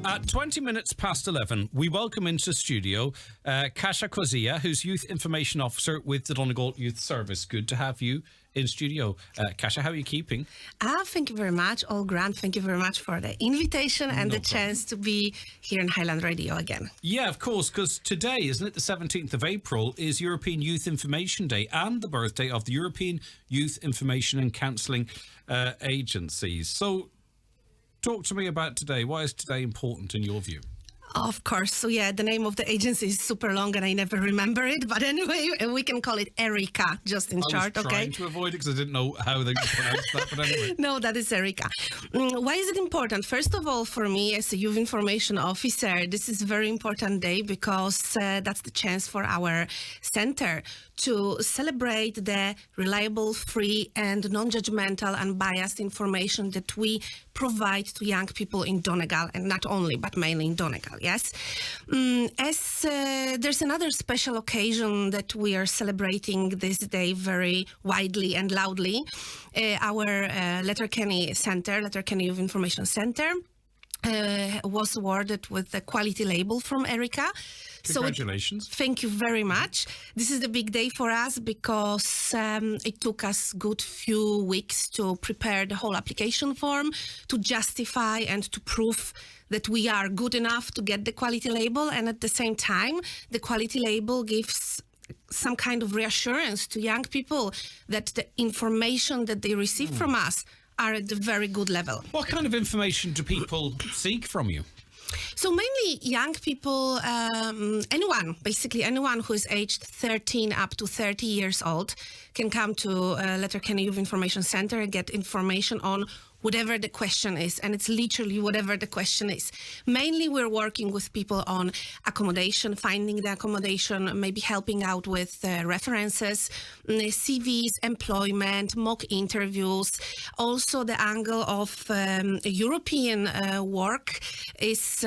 At 20 minutes past 11, we welcome into the studio Kurzeja, who's Youth Information Officer with the Donegal Youth Service. Good to have you in studio. Kasia, how are you keeping? Thank you very much, all grand. Thank you very much for the invitation and the chance to be here in Highland Radio again. Yeah, of course, because today, isn't it, the 17th of April, is European Youth Information Day and the birthday of the European Youth Information and Counselling Agencies. So, talk to me about today. Why is today important in your view? Of course. So yeah, the name of the agency is super long and I never remember it. But anyway, we can call it ERYICA, just in short, I was trying to avoid it because I didn't know how they pronounced that, but anyway. No, that is ERYICA. Why is it important? First of all, for me as a youth information officer, this is a very important day because that's the chance for our center to celebrate the reliable, free and non-judgmental, unbiased information that we provide to young people in Donegal, and not only, but mainly in Donegal, yes? There's another special occasion that we are celebrating this day very widely and loudly, our Letterkenny Center, Letterkenny Youth Information Center, was awarded with the quality label from ERYICA. Congratulations. Thank you very much. This is a big day for us because it took us a good few weeks to prepare the whole application form, to justify and to prove that we are good enough to get the quality label. And at the same time, the quality label gives some kind of reassurance to young people that the information that they receive from us are at a very good level. What kind of information do people seek from you? So mainly young people, basically anyone who is aged 13 up to 30 years old can come to Letterkenny Youth Information Center and get information on whatever the question is, and it's literally whatever the question is. Mainly we're working with people on accommodation, finding the accommodation, maybe helping out with references, CVs, employment, mock interviews. Also the angle of European work is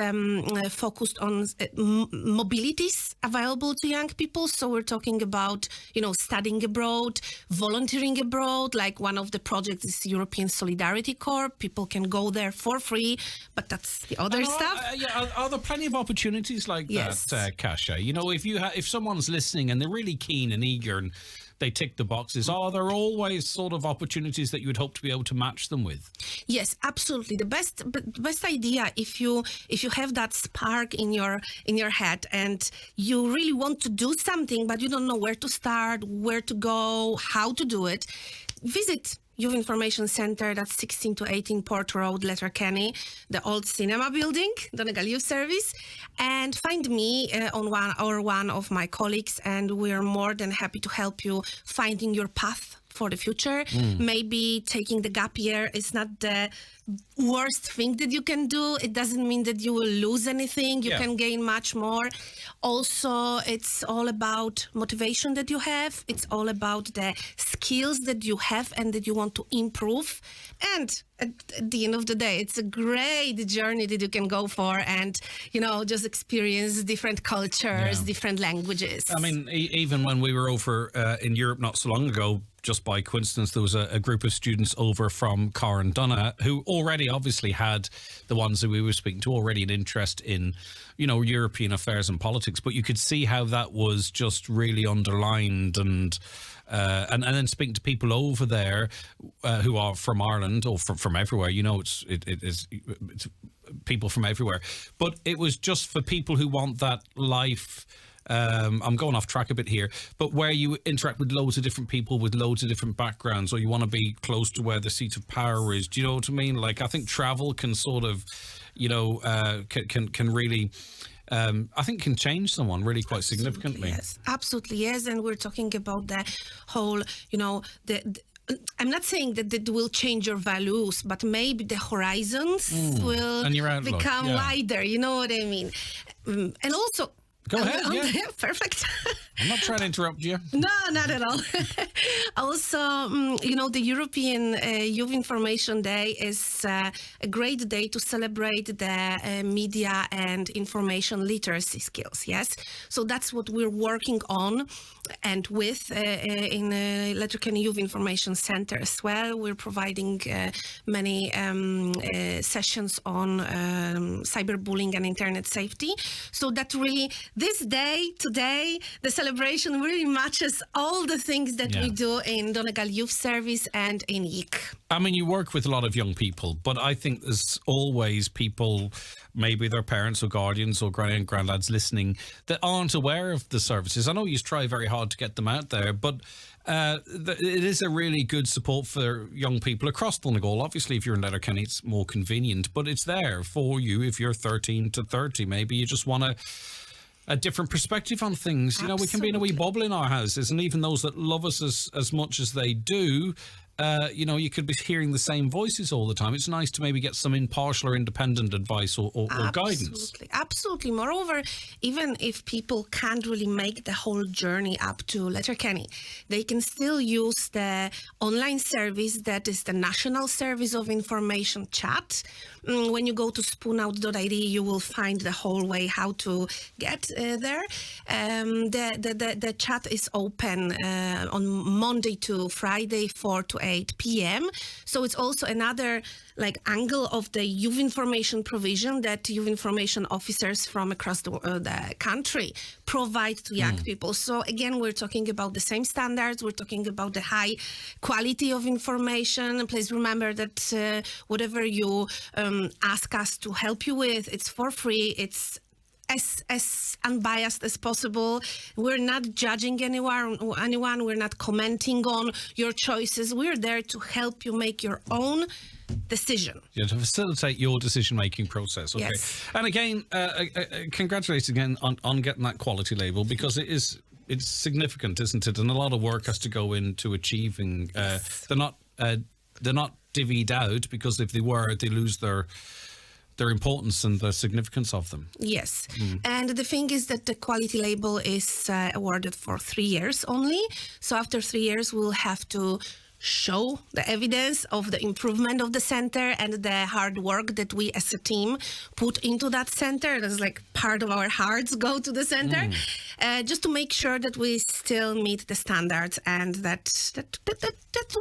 focused on mobilities available to young people. So we're talking about, studying abroad, volunteering abroad, like one of the projects is European Solidarity Corps. People can go there for free, but that's the other stuff. Are there plenty of opportunities like that, Kasia? If someone's listening and they're really keen and eager and they tick the boxes, are there always sort of opportunities that you would hope to be able to match them with? Yes, absolutely. The best idea, if you have that spark in your head and you really want to do something, but you don't know where to start, where to go, how to do it, visit Youth Information Center, that's 16 to 18 Port Road, Letterkenny, the old cinema building, Donegal Youth Service, and find me on one of my colleagues, and we're more than happy to help you finding your path for the future. Maybe taking the gap year is not the worst thing that you can do. It doesn't mean that you will lose anything. You can gain much more. Also, it's all about motivation that you have. It's all about the skills that you have and that you want to improve. And at the end of the day, it's a great journey that you can go for and, just experience different cultures, different languages. I mean, even when we were over in Europe not so long ago, just by coincidence, there was a group of students over from Carndonagh who already obviously had, the ones that we were speaking to, already an interest in, European affairs and politics. But you could see how that was just really underlined and then speaking to people over there who are from Ireland or from everywhere, it's people from everywhere. But it was just for people who want that life. I'm going off track a bit here, but where you interact with loads of different people with loads of different backgrounds, or you want to be close to where the seat of power is. Do you know what I mean? Like, I think travel can sort of, can really, I think can change someone really quite significantly. Yes, absolutely, yes. And we're talking about the whole, I'm not saying that it will change your values, but maybe the horizons will become wider. You know what I mean? And also, Go ahead. Yeah. Perfect. I'm not trying to interrupt you. No, not at all. Also, the European Youth Information Day is a great day to celebrate the media and information literacy skills, yes? So that's what we're working on and with in Letterkenny Youth Information Center as well. We're providing many sessions on cyberbullying and internet safety. So that really, this day, today, the celebration really matches all the things that we do in Donegal Youth Service and in YIC. I mean, you work with a lot of young people, but I think there's always people, maybe their parents or guardians or granny and granddads listening, that aren't aware of the services. I know you try very hard to get them out there, but it is a really good support for young people across Donegal. Obviously, if you're in Letterkenny, it's more convenient, but it's there for you if you're 13 to 30. Maybe you just want a different perspective on things. Absolutely. You know, we can be in a wee bubble in our houses, and even those that love us as much as they do, you could be hearing the same voices all the time. It's nice to maybe get some impartial or independent advice or guidance. Absolutely. Moreover, even if people can't really make the whole journey up to Letterkenny, they can still use the online service that is the National Service of Information chat. When you go to spoonout.id, you will find the whole way how to get there. The chat is open on Monday to Friday, 4 to 8 p.m. So it's also another angle of the youth information provision that youth information officers from across the country provide to young people. So again, we're talking about the same standards. We're talking about the high quality of information. Please remember that whatever you ask us to help you with, it's for free. It's as unbiased as possible. We're not judging anyone. We're not commenting on your choices. We're there to help you make your own decision. Yeah, to facilitate your decision-making process. Okay. Yes. And again, congratulations again on getting that quality label, because it's significant, isn't it? And a lot of work has to go into achieving. They're not divvied out, because if they were, they lose their importance and the significance of them. Yes. And the thing is that the quality label is awarded for 3 years only. So after 3 years, we'll have to show the evidence of the improvement of the center and the hard work that we as a team put into that center. That's part of our hearts go to the center, just to make sure that we still meet the standards and that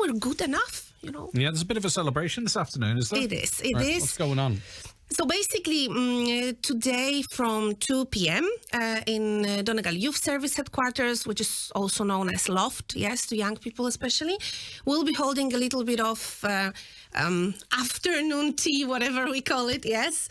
we're good enough, Yeah, there's a bit of a celebration this afternoon, is there? It is. It is. is. What's going on? So basically, today from 2 p.m. In Donegal Youth Service Headquarters, which is also known as Loft, yes, to young people especially, we'll be holding a little bit of afternoon tea, whatever we call it, yes,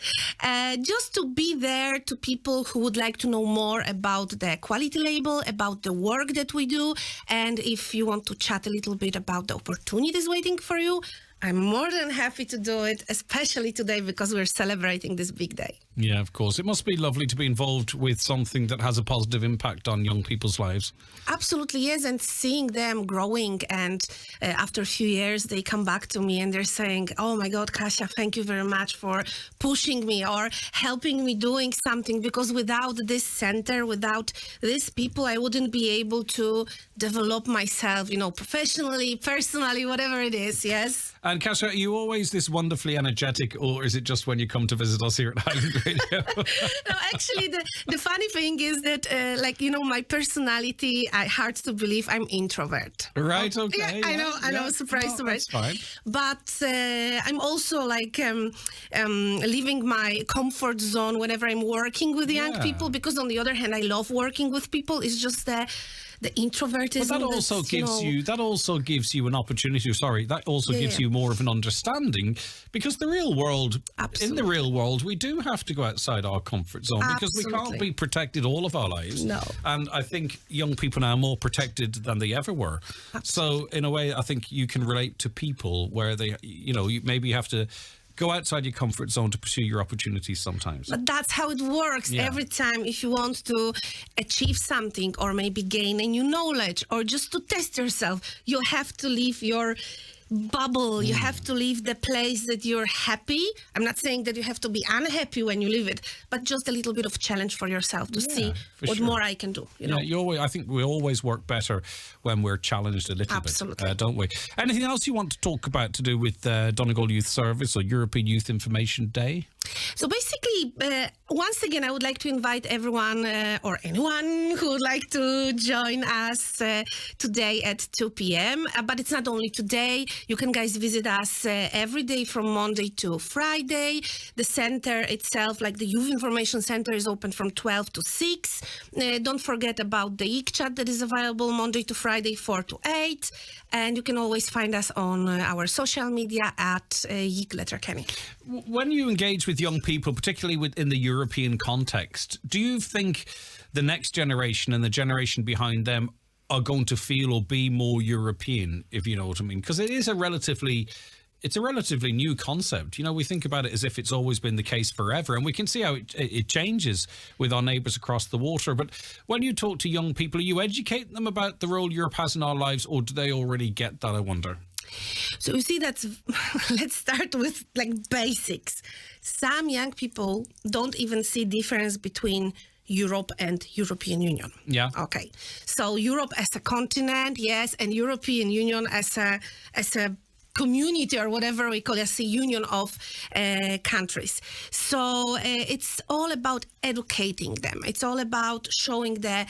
just to be there to people who would like to know more about the quality label, about the work that we do, and if you want to chat a little bit about the opportunities waiting for you, I'm more than happy to do it, especially today because we're celebrating this big day. Yeah, of course. It must be lovely to be involved with something that has a positive impact on young people's lives. Absolutely, yes. And seeing them growing, and after a few years, they come back to me and they're saying, oh my God, Kasia, thank you very much for pushing me or helping me doing something, because without this center, without these people, I wouldn't be able to develop myself, professionally, personally, whatever it is, yes. And Kasia, are you always this wonderfully energetic, or is it just when you come to visit us here at Highland Radio? No, actually, the funny thing is that, my personality, hard to believe, I'm introvert. Right, okay. Yeah, I know, surprise. That's fine. But I'm also leaving my comfort zone whenever I'm working with young people, because on the other hand, I love working with people. It's just the introvertism. But that also gives you an opportunity. That also gives you more of an understanding, because in the real world, we do have to go outside our comfort zone, because we can't be protected all of our lives. No. And I think young people now are more protected than they ever were. Absolutely. So in a way, I think you can relate to people where they, you maybe have to go outside your comfort zone to pursue your opportunities sometimes. But that's how it works. Yeah. Every time, if you want to achieve something or maybe gain a new knowledge or just to test yourself, you have to leave your bubble. You have to leave the place that you're happy. I'm not saying that you have to be unhappy when you leave it, but just a little bit of challenge for yourself to see what more I can do. You know? I think we always work better when we're challenged a little bit, don't we? Anything else you want to talk about to do with Donegal Youth Service or European Youth Information Day? So basically, once again, I would like to invite everyone or anyone who would like to join us today at 2 p.m. But it's not only today. You can guys visit us every day from Monday to Friday. The center itself, like the Youth Information Center, is open from 12 to 6. Don't forget about the ERYICA chat that is available Monday to Friday, 4 to 8. And you can always find us on our social media at ERYICA Letterkenny. When you engage with young people, particularly within the European context, do you think the next generation and the generation behind them are going to feel or be more European, if you know what I mean? Because it's a relatively new concept. You know, we think about it as if it's always been the case forever, and we can see how it changes with our neighbours across the water. But when you talk to young people, are you educating them about the role Europe has in our lives, or do they already get that, I wonder? So you see, let's start with like basics. Some young people don't even see difference between Europe and European Union. Yeah. Okay. So Europe as a continent, yes, and European Union as a community, or whatever we call it, as a union of countries. So it's all about educating them. It's all about showing the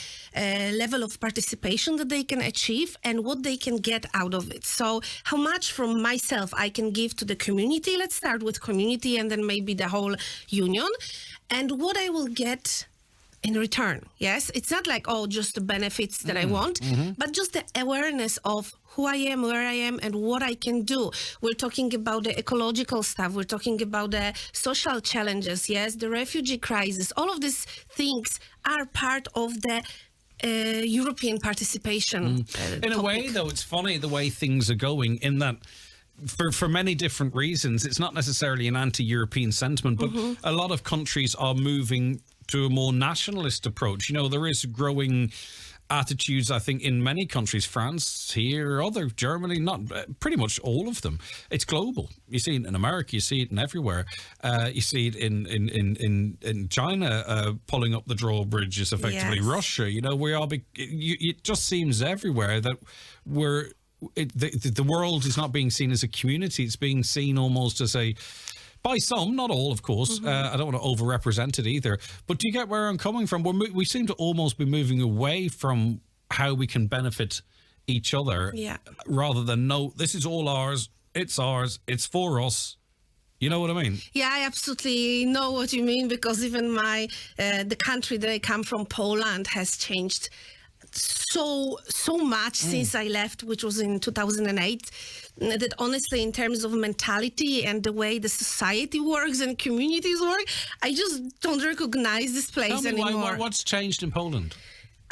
level of participation that they can achieve and what they can get out of it. So how much from myself I can give to the community. Let's start with community and then maybe the whole union. And what I will get in return. Yes, it's not like, just the benefits that I want, but just the awareness of who I am, where I am, and what I can do. We're talking about the ecological stuff. We're talking about the social challenges, yes, the refugee crisis. All of these things are part of the European participation. In a way, though, it's funny the way things are going in that for many different reasons. It's not necessarily an anti-European sentiment, but a lot of countries are moving to a more nationalist approach. You know, there is growing attitudes, I think, in many countries, France, here, Germany, not pretty much all of them. It's global. You see it in America, you see it in everywhere. You see it in China, pulling up the drawbridges, effectively. Yes. Russia, you know, it just seems everywhere that the world is not being seen as a community. It's being seen almost as by some, not all, of course. I don't want to overrepresent it either. But do you get where I'm coming from? We seem to almost be moving away from how we can benefit each other, rather than, no, this is all ours, it's for us. You know what I mean? Yeah, I absolutely know what you mean, because even the country that I come from, Poland, has changed so much since I left, which was in 2008, that honestly, in terms of mentality and the way the society works and communities work, I just don't recognize this place anymore. What's changed in Poland?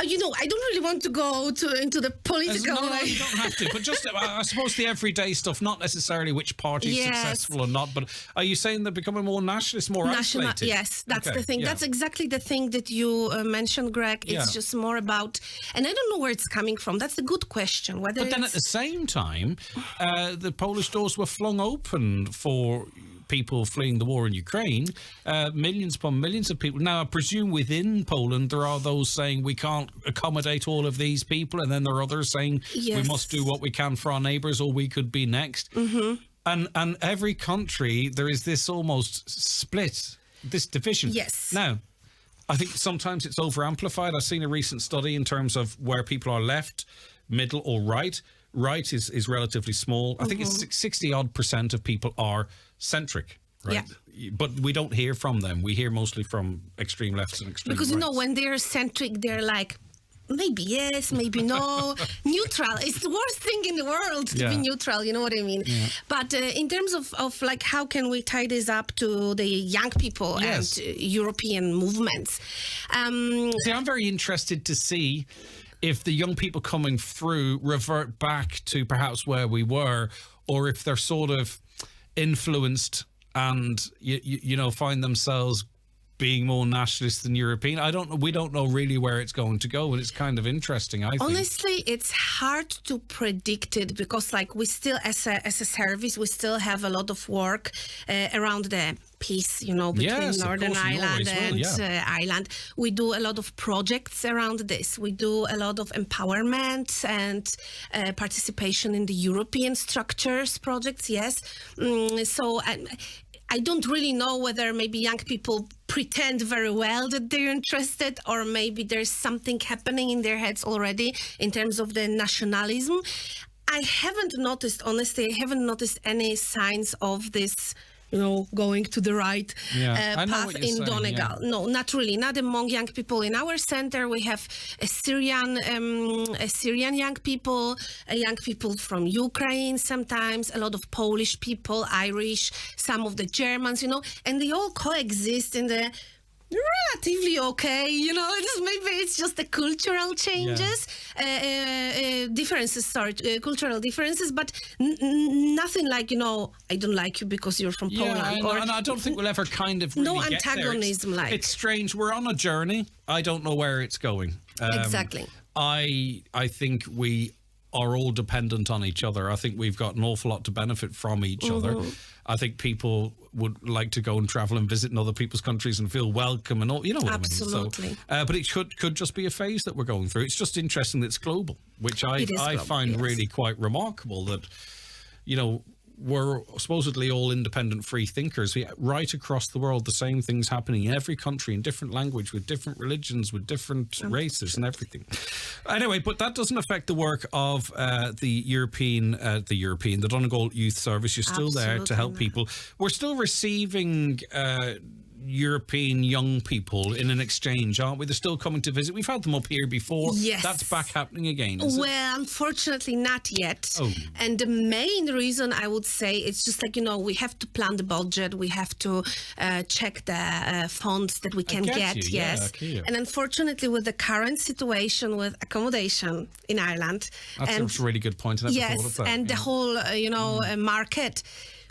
You know, I don't really want to go into the political... No, you don't have to. But just, I suppose, the everyday stuff, not necessarily which party is successful or not. But are you saying they're becoming more nationalist, more isolated? Yes, that's the thing. Yeah. That's exactly the thing that you mentioned, Greg. It's just more about... And I don't know where it's coming from. That's a good question. But then at the same time, the Polish doors were flung open for people fleeing the war in Ukraine, millions upon millions of people. Now, I presume within Poland there are those saying we can't accommodate all of these people, and then there are others saying we must do what we can for our neighbours, or we could be next. And every country, there is this almost split, this division. Yes. Now, I think sometimes it's over-amplified. I've seen a recent study in terms of where people are left, middle or right. Right is relatively small. I think it's 60-odd% of people are centric, right? Yeah. But we don't hear from them. We hear mostly from extreme lefts and extreme rights. You know, when they're centric, they're like, maybe yes, maybe no. Neutral. It's the worst thing in the world to be neutral, you know what I mean? Yeah. But in terms of like, how can we tie this up to the young people and European movements? See, I'm very interested to see if the young people coming through revert back to perhaps where we were, or if they're sort of influenced and, you know, find themselves being more nationalist than European. We don't know really where it's going to go, and it's kind of interesting, I think. Honestly, it's hard to predict it because, like, we still, as a service, we still have a lot of work around the peace, between Northern Ireland and Ireland. We do a lot of projects around this. We do a lot of empowerment and participation in the European structures projects, yes. So I don't really know whether maybe young people pretend very well that they're interested, or maybe there's something happening in their heads already in terms of the nationalism. I haven't noticed, honestly, any signs of this, going to the right path in Donegal. Yeah. No, not really. Not among young people. In our center, we have Syrian young people from Ukraine sometimes, a lot of Polish people, Irish, some of the Germans, and they all coexist in the relatively okay, maybe it's just the cultural changes, cultural differences, but nothing like, I don't like you because you're from Poland. And I don't think we'll ever kind of really no get antagonism there. It's strange. We're on a journey. I don't know where it's going. Exactly. I think we are all dependent on each other. I think we've got an awful lot to benefit from each other. I think people would like to go and travel and visit in other people's countries and feel welcome and all, what Absolutely. I mean? So, but it could just be a phase that we're going through. It's just interesting that it's global, which I find really quite remarkable that, we're supposedly all independent free thinkers. Right across the world, the same things happening in every country, in different language, with different religions, with different races and everything. Anyway, but that doesn't affect the work of the Donegal Youth Service. You're still there to help people. We're still receiving European young people in an exchange, aren't we? They're still coming to visit. We've had them up here before. Yes. That's back happening again, is it? Unfortunately not yet. Oh. And the main reason, I would say, it's just like, we have to plan the budget. We have to check the funds that we can get. Yes. Yeah, and unfortunately, with the current situation with accommodation in Ireland. That's a really good point. I never thought of that. And the whole, market,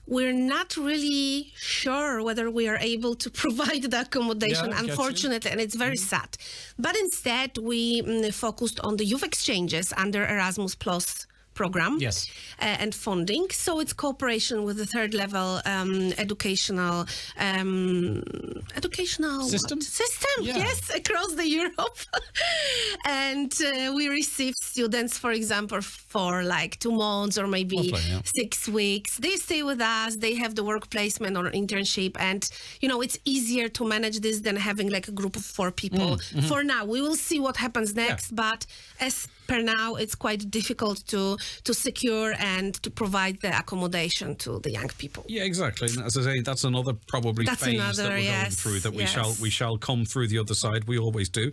we're not really sure whether we are able to provide the accommodation, unfortunately, and it's very sad. But instead, we focused on the youth exchanges under Erasmus Plus program and funding. So it's cooperation with the third level educational system. Yes, across the Europe. And we receive students, for example, for like 2 months or maybe 6 weeks. They stay with us. They have the work placement or internship, and it's easier to manage this than having like a group of 4 people. For now, we will see what happens next, but as per now, it's quite difficult to secure and to provide the accommodation to the young people. Yeah, exactly. And as I say, that's another phase that we're going through, that we shall come through the other side. We always do.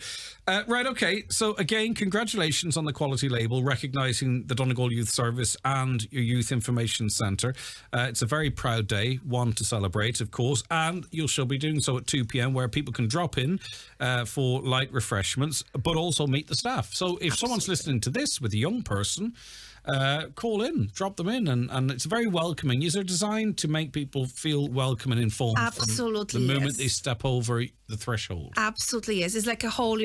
Right, okay. So again, congratulations on the quality label, recognising the Donegal Youth Service and your Youth Information Centre. It's a very proud day, one to celebrate, of course, and you shall be doing so at 2 p.m, where people can drop in for light refreshments, but also meet the staff. So if someone's listening to this with a young person, call in, drop them in, and it's very welcoming. These are designed to make people feel welcome and informed. Absolutely, from the moment they step over the threshold. Absolutely, yes. It's like a whole,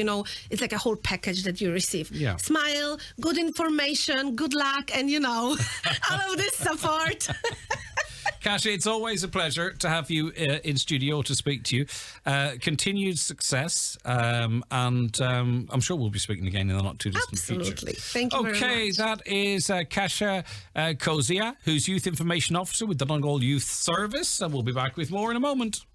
it's like a whole package that you receive. Yeah. Smile, good information, good luck, and all of this support. Kasia, it's always a pleasure to have you in studio to speak to you. Continued success, and I'm sure we'll be speaking again in the not too distant future. Absolutely. Thank you very much. Okay, that is Kasia Kurzeja, who's Youth Information Officer with the Donegal Youth Service, and we'll be back with more in a moment.